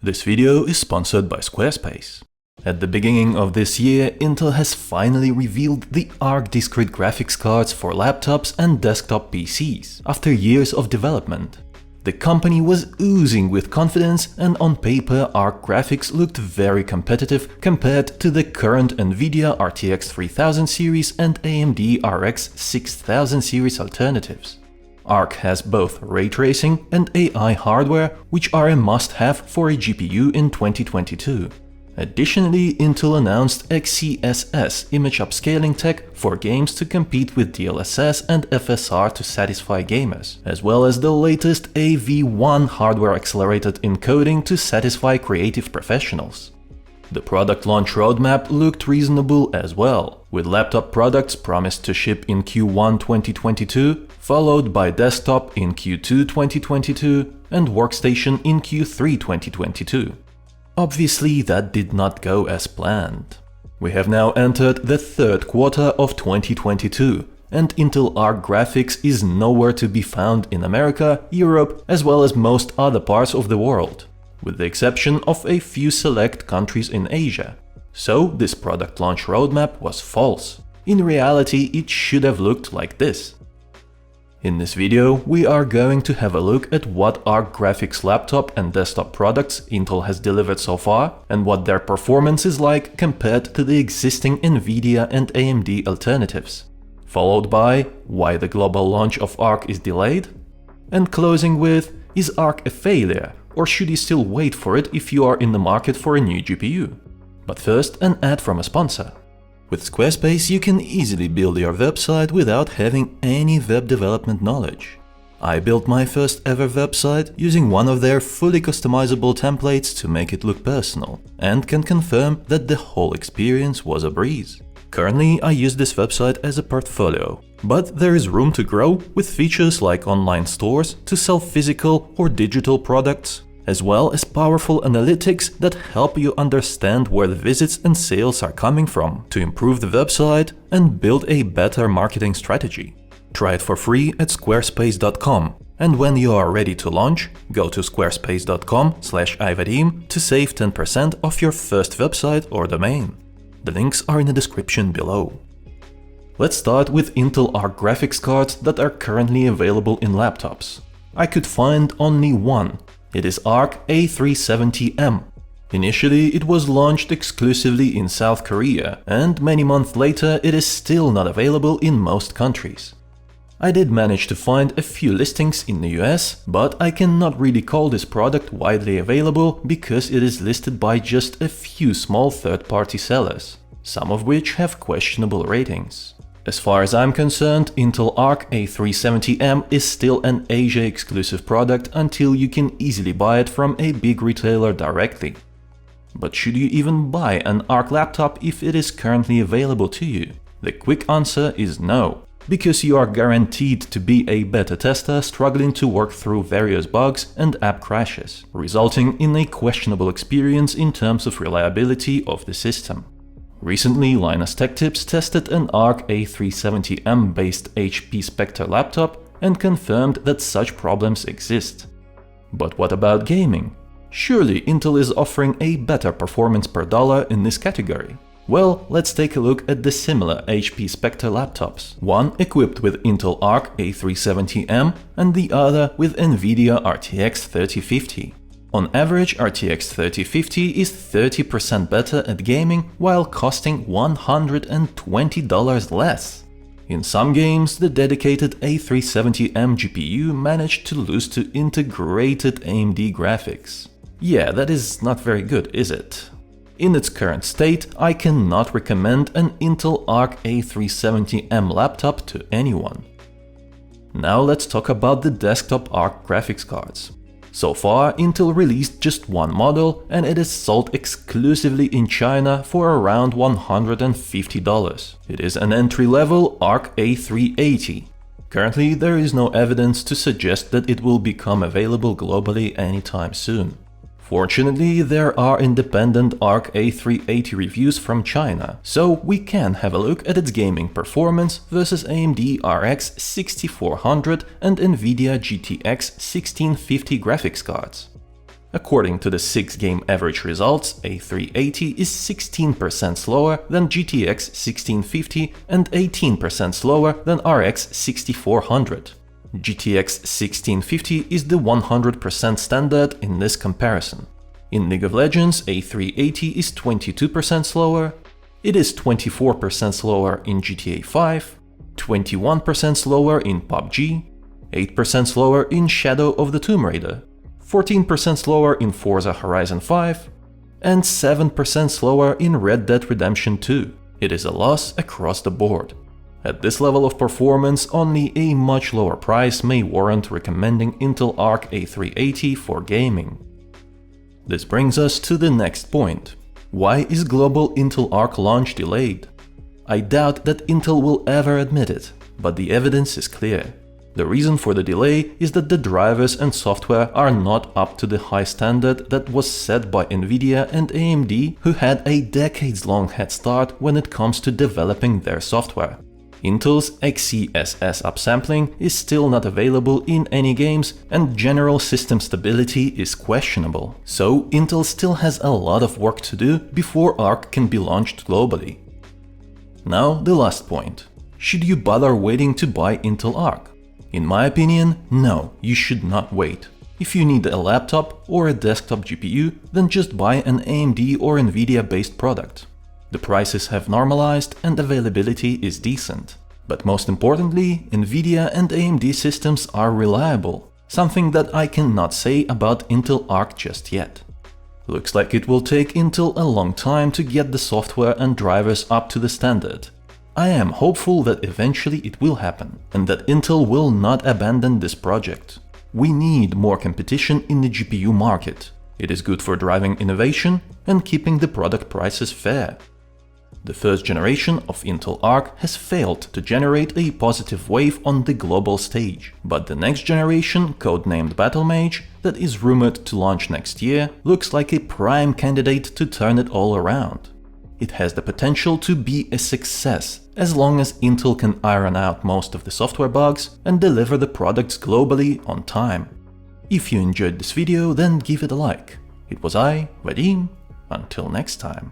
This video is sponsored by Squarespace. At the beginning of this year, Intel has finally revealed the Arc discrete graphics cards for laptops and desktop PCs, after years of development. The company was oozing with confidence, and on paper Arc graphics looked very competitive compared to the current NVIDIA RTX 3000 series and AMD RX 6000 series alternatives. Arc has both ray tracing and AI hardware, which are a must-have for a GPU in 2022. Additionally, Intel announced XeSS image upscaling tech for games to compete with DLSS and FSR to satisfy gamers, as well as the latest AV1 hardware-accelerated encoding to satisfy creative professionals. The product launch roadmap looked reasonable as well, with laptop products promised to ship in Q1 2022, followed by desktop in Q2 2022 and workstation in Q3 2022. Obviously, that did not go as planned. We have now entered the third quarter of 2022, and Intel Arc graphics is nowhere to be found in America, Europe, as well as most other parts of the world, with the exception of a few select countries in Asia. So this product launch roadmap was false. In reality, it should have looked like this. In this video, we are going to have a look at what Arc graphics laptop and desktop products Intel has delivered so far, and what their performance is like compared to the existing NVIDIA and AMD alternatives. Followed by why the global launch of Arc is delayed, and closing with, is Arc a failure, or should you still wait for it if you are in the market for a new GPU? But first, an ad from a sponsor. With Squarespace, you can easily build your website without having any web development knowledge. I built my first ever website using one of their fully customizable templates to make it look personal, and can confirm that the whole experience was a breeze. Currently, I use this website as a portfolio, but there is room to grow with features like online stores to sell physical or digital products, as well as powerful analytics that help you understand where the visits and sales are coming from to improve the website and build a better marketing strategy. Try it for free at squarespace.com, and when you are ready to launch, go to squarespace.com/ivadim to save 10% off your first website or domain. The links are in the description below. Let's start with Intel Arc graphics cards that are currently available in laptops. I could find only one. It is Arc A370M. Initially, it was launched exclusively in South Korea, and many months later it is still not available in most countries. I did manage to find a few listings in the US, but I cannot really call this product widely available because it is listed by just a few small third-party sellers, some of which have questionable ratings. As far as I'm concerned, Intel Arc A370M is still an Asia-exclusive product until you can easily buy it from a big retailer directly. But should you even buy an Arc laptop if it is currently available to you? The quick answer is no, because you are guaranteed to be a beta tester struggling to work through various bugs and app crashes, resulting in a questionable experience in terms of reliability of the system. Recently, Linus Tech Tips tested an Arc A370M based HP Spectre laptop and confirmed that such problems exist. But what about gaming? Surely Intel is offering a better performance per dollar in this category. Well, let's take a look at the similar HP Spectre laptops, one equipped with Intel Arc A370M and the other with NVIDIA RTX 3050. On average, RTX 3050 is 30% better at gaming while costing $120 less. In some games, the dedicated A370M GPU managed to lose to integrated AMD graphics. Yeah, that is not very good, is it? In its current state, I cannot recommend an Intel Arc A370M laptop to anyone. Now let's talk about the desktop Arc graphics cards. So far, Intel released just one model, and it is sold exclusively in China for around $150. It is an entry-level Arc A380. Currently, there is no evidence to suggest that it will become available globally anytime soon. Fortunately, there are independent Arc A380 reviews from China, so we can have a look at its gaming performance versus AMD RX 6400 and NVIDIA GTX 1650 graphics cards. According to the 6-game average results, A380 is 16% slower than GTX 1650 and 18% slower than RX 6400. GTX 1650 is the 100% standard in this comparison. In League of Legends, A380 is 22% slower, it is 24% slower in GTA 5, 21% slower in PUBG, 8% slower in Shadow of the Tomb Raider, 14% slower in Forza Horizon 5, and 7% slower in Red Dead Redemption 2. It is a loss across the board. At this level of performance, only a much lower price may warrant recommending Intel Arc A380 for gaming. This brings us to the next point. Why is global Intel Arc launch delayed? I doubt that Intel will ever admit it, but the evidence is clear. The reason for the delay is that the drivers and software are not up to the high standard that was set by Nvidia and AMD, who had a decades-long head start when it comes to developing their software. Intel's XeSS upsampling is still not available in any games, and general system stability is questionable. So Intel still has a lot of work to do before Arc can be launched globally. Now the last point. Should you bother waiting to buy Intel Arc? In my opinion, no, you should not wait. If you need a laptop or a desktop GPU, then just buy an AMD or Nvidia based product. The prices have normalized and availability is decent. But most importantly, Nvidia and AMD systems are reliable, something that I cannot say about Intel Arc just yet. Looks like it will take Intel a long time to get the software and drivers up to the standard. I am hopeful that eventually it will happen, and that Intel will not abandon this project. We need more competition in the GPU market. It is good for driving innovation and keeping the product prices fair. The first generation of Intel Arc has failed to generate a positive wave on the global stage, but the next generation, codenamed Battlemage, that is rumored to launch next year, looks like a prime candidate to turn it all around. It has the potential to be a success, as long as Intel can iron out most of the software bugs and deliver the products globally on time. If you enjoyed this video, then give it a like. It was I, Vadim. Until next time.